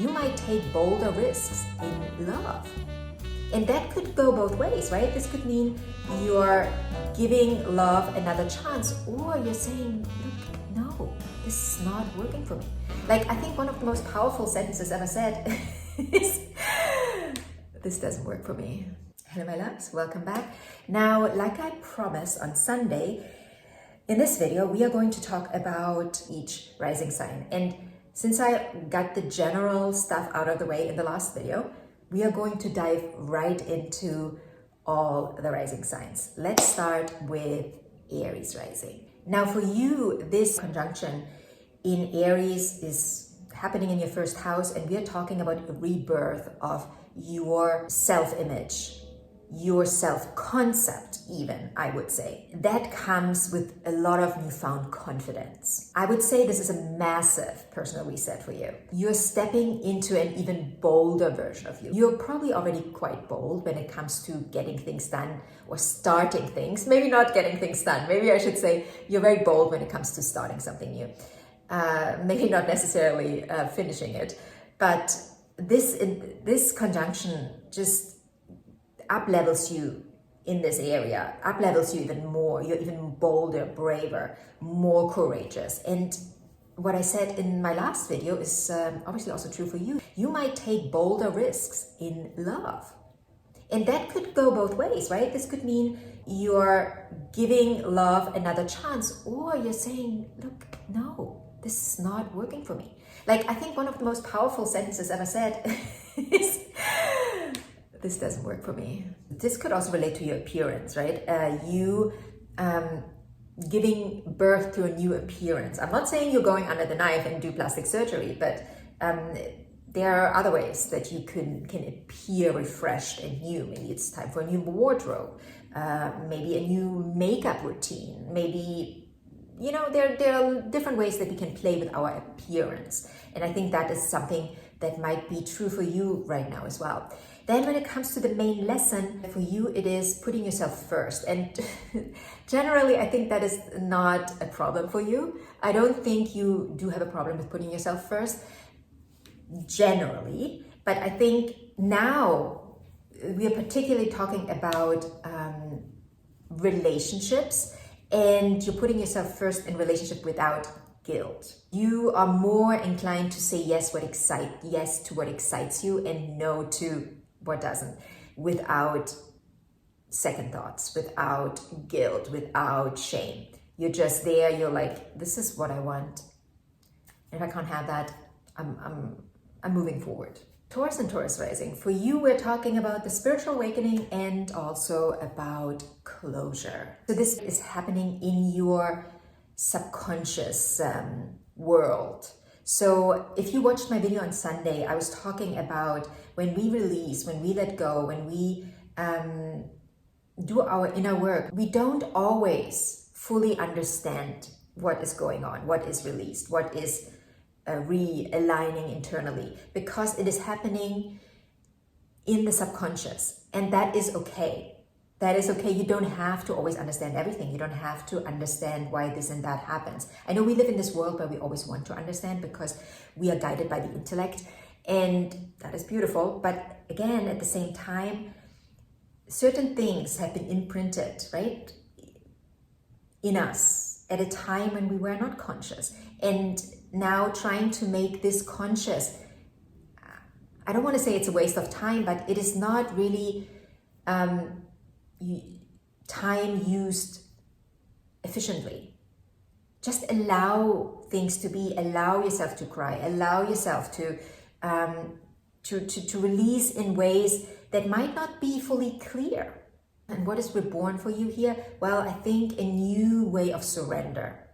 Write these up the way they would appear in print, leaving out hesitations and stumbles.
you might take bolder risks in love. And that could go both ways, right? This could mean you're giving love another chance, or you're saying, look, no, this is not working for me. Like, I think one of the most powerful sentences ever said is, this doesn't work for me. Hello, my loves, welcome back. Now, like I promised on Sunday, in this video, we are going to talk about each rising sign. And since I got the general stuff out of the way in the last video, we are going to dive right into all the rising signs. Let's start with Aries rising. Now for you, this conjunction in Aries is happening in your first house, and we are talking about a rebirth of your self-image, your self-concept even, I would say. That comes with a lot of newfound confidence. I would say this is a massive personal reset for you. You're stepping into an even bolder version of you. You're probably already quite bold when it comes to getting things done or starting things. Maybe not getting things done. Maybe I should say you're very bold when it comes to starting something new. Maybe not necessarily finishing it. But this conjunction just up-levels you in this area, up-levels you even more. You're even bolder, braver, more courageous. And what I said in my last video is obviously also true for you. You might take bolder risks in love. And that could go both ways, right? This could mean you're giving love another chance, or you're saying, look, no, this is not working for me. Like, I think one of the most powerful sentences ever said is, this doesn't work for me. This could also relate to your appearance, right? You giving birth to a new appearance. I'm not saying you're going under the knife and do plastic surgery, but there are other ways that you can appear refreshed and new. Maybe it's time for a new wardrobe, maybe a new makeup routine, maybe, you know, there are different ways that we can play with our appearance. And I think that is something that might be true for you right now as well. Then when it comes to the main lesson, for you, it is putting yourself first. And generally, I think that is not a problem for you. I don't think you do have a problem with putting yourself first, generally. But I think now we are particularly talking about relationships, and you're putting yourself first in relationship without guilt. You are more inclined to say yes to what excites you and no to what doesn't, without second thoughts, without guilt, without shame. You're just there. You're like, this is what I want. And if I can't have that, I'm moving forward. Taurus and Taurus rising. For you, we're talking about the spiritual awakening and also about closure. So this is happening in your subconscious world. So if you watched my video on Sunday, I was talking about when we release, when we let go, when we do our inner work, we don't always fully understand what is going on, what is released, what is realigning internally, because it is happening in the subconscious, and that is okay. That is okay. You don't have to always understand everything. You don't have to understand why this and that happens. I know we live in this world where we always want to understand because we are guided by the intellect, and that is beautiful. But again, at the same time, certain things have been imprinted, right, in us at a time when we were not conscious. And now trying to make this conscious, I don't want to say it's a waste of time, but it is not really time used efficiently. Just allow things to be, allow yourself to cry, allow yourself to release in ways that might not be fully clear. And what is reborn for you here? Well, I think a new way of surrender,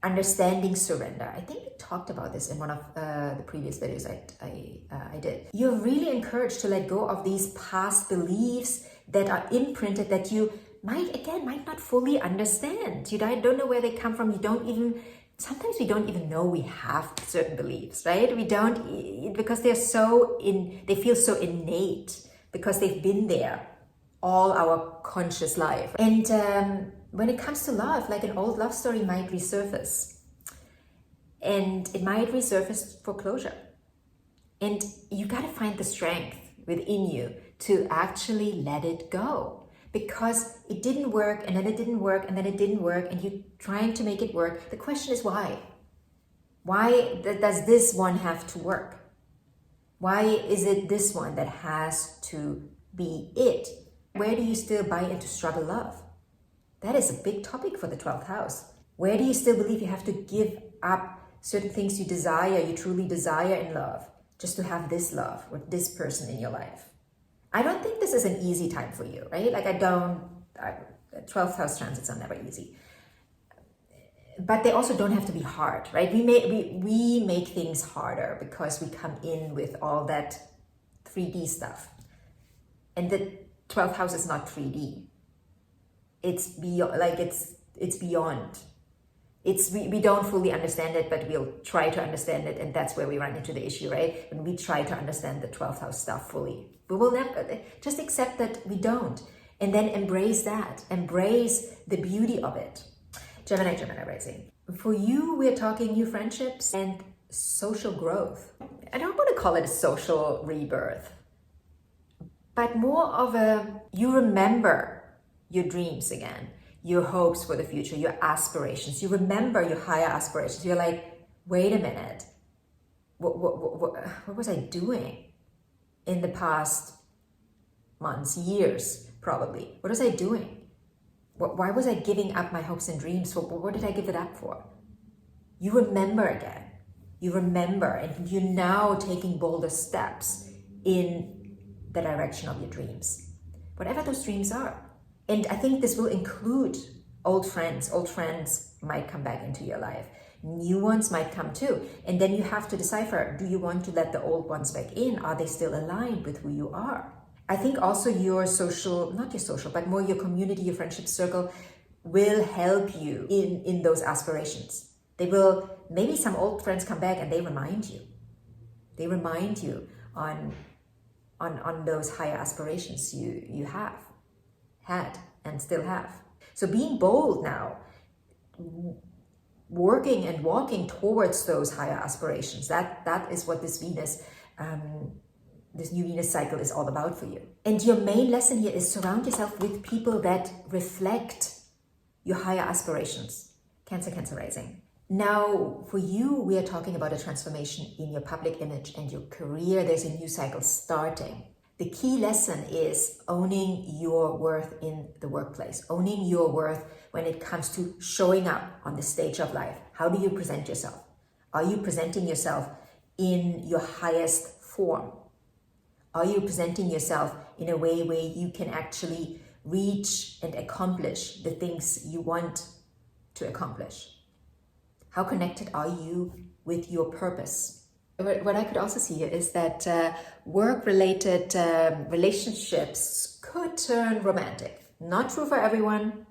understanding surrender. I think we talked about this in one of the previous videos I did. You're really encouraged to let go of these past beliefs that are imprinted, that you might not fully understand. You don't know where they come from. Sometimes we don't even know we have certain beliefs, right? We don't, because they feel so innate, because they've been there all our conscious life. And when it comes to love, like an old love story might resurface. And it might resurface for closure. And you got to find the strength within you to actually let it go, because it didn't work, and then it didn't work, and then it didn't work, and you're trying to make it work. The question is why? Why does this one have to work? Why is it this one that has to be it? Where do you still buy into struggle love? That is a big topic for the 12th house. Where do you still believe you have to give up certain things you desire, you truly desire in love, just to have this love or this person in your life? I don't think this is an easy time for you, right? Like 12th house transits are never easy. But they also don't have to be hard, right? We make things harder because we come in with all that 3D stuff. And the 12th house is not 3D. It's beyond, it's beyond. We don't fully understand it, but we'll try to understand it, and that's where we run into the issue, right? When we try to understand the 12th house stuff fully. We will never, just accept that we don't, and then embrace that. Embrace the beauty of it. Gemini rising. For you, we're talking new friendships and social growth. I don't want to call it a social rebirth, but more of you remember your dreams again, your hopes for the future, your aspirations. You remember your higher aspirations. You're like, wait a minute, what was I doing in the past months, years, probably? What was I doing? Why was I giving up my hopes and dreams? What did I give it up for? You remember again. You remember, and you're now taking bolder steps in the direction of your dreams, whatever those dreams are. And I think this will include old friends. Old friends might come back into your life. New ones might come too. And then you have to decipher, do you want to let the old ones back in? Are they still aligned with who you are? I think also your social, not your social, but more your community, your friendship circle will help you in those aspirations. They will, maybe some old friends come back and they remind you. They remind you on those higher aspirations you have, had, and still have. So being bold now, working and walking towards those higher aspirations, that is what this Venus, this new Venus cycle is all about for you. And your main lesson here is surround yourself with people that reflect your higher aspirations. Cancer rising. Now, for you, we are talking about a transformation in your public image and your career. There's a new cycle starting. The key lesson is owning your worth in the workplace, owning your worth when it comes to showing up on the stage of life. How do you present yourself? Are you presenting yourself in your highest form? Are you presenting yourself in a way where you can actually reach and accomplish the things you want to accomplish? How connected are you with your purpose? What I could also see here is that work-related relationships could turn romantic. Not true for everyone,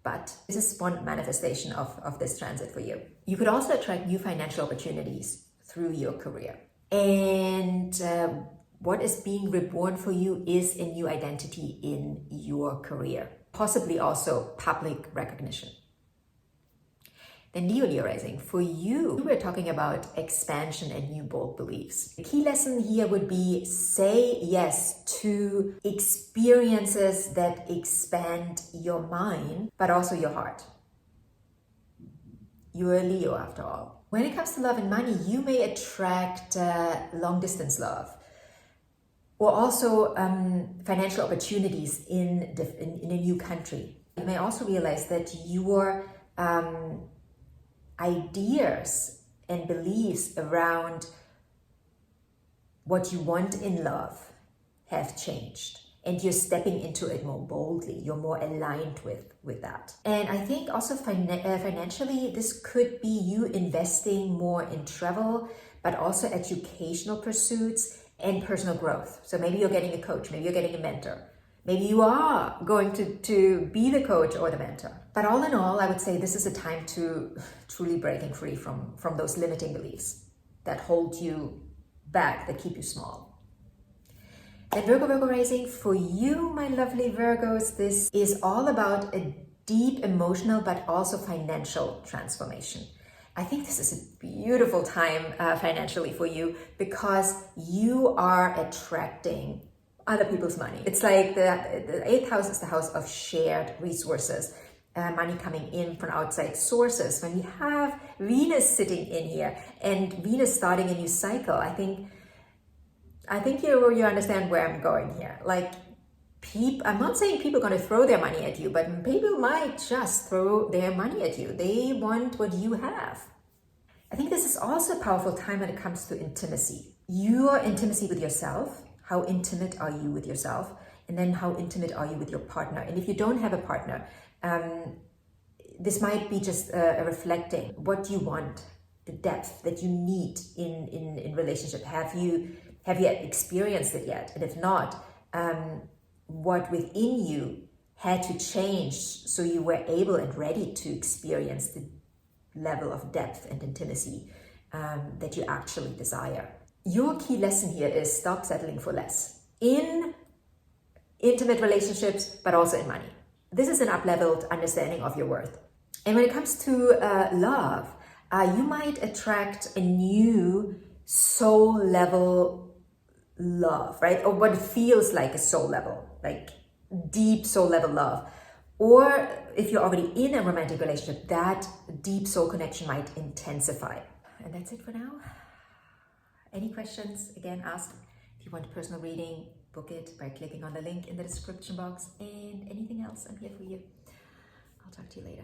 but this is one manifestation of this transit for you. You could also attract new financial opportunities through your career. And what is being reborn for you is a new identity in your career, possibly also public recognition. Then Leo rising. For you, we're talking about expansion and new bold beliefs. The key lesson here would be say yes to experiences that expand your mind, but also your heart. You're a Leo after all. When it comes to love and money, you may attract long distance love, or also financial opportunities in a new country. You may also realize that your ideas and beliefs around what you want in love have changed, and you're stepping into it more boldly. You're more aligned with that. And I think also financially, this could be you investing more in travel, but also educational pursuits and personal growth. So maybe you're getting a coach, maybe you're getting a mentor. Maybe you are going to be the coach or the mentor. But all in all, I would say this is a time to truly breaking free from those limiting beliefs that hold you back, that keep you small. And Virgo rising, for you, my lovely Virgos, this is all about a deep emotional but also financial transformation. I think this is a beautiful time financially for you, because you are attracting other people's money. It's like the 8th house is the house of shared resources, money coming in from outside sources. When you have Venus sitting in here and Venus starting a new cycle, I think you understand where I'm going here. Like, I'm not saying people are going to throw their money at you, but people might just throw their money at you. They want what you have. I think this is also a powerful time when it comes to intimacy. Your intimacy with yourself. How intimate are you with yourself? And then how intimate are you with your partner? And if you don't have a partner, this might be just reflecting what you want, the depth that you need in relationship. Have you experienced it yet? And if not, what within you had to change so you were able and ready to experience the level of depth and intimacy that you actually desire. Your key lesson here is stop settling for less in intimate relationships, but also in money. This is an up-leveled understanding of your worth. And when it comes to love, you might attract a new soul level love, right? Or what feels like a soul level, like deep soul level love. Or if you're already in a romantic relationship, that deep soul connection might intensify. And that's it for now. Any questions, again, ask. If you want a personal reading, book it by clicking on the link in the description box. And anything else, I'm here for you. I'll talk to you later.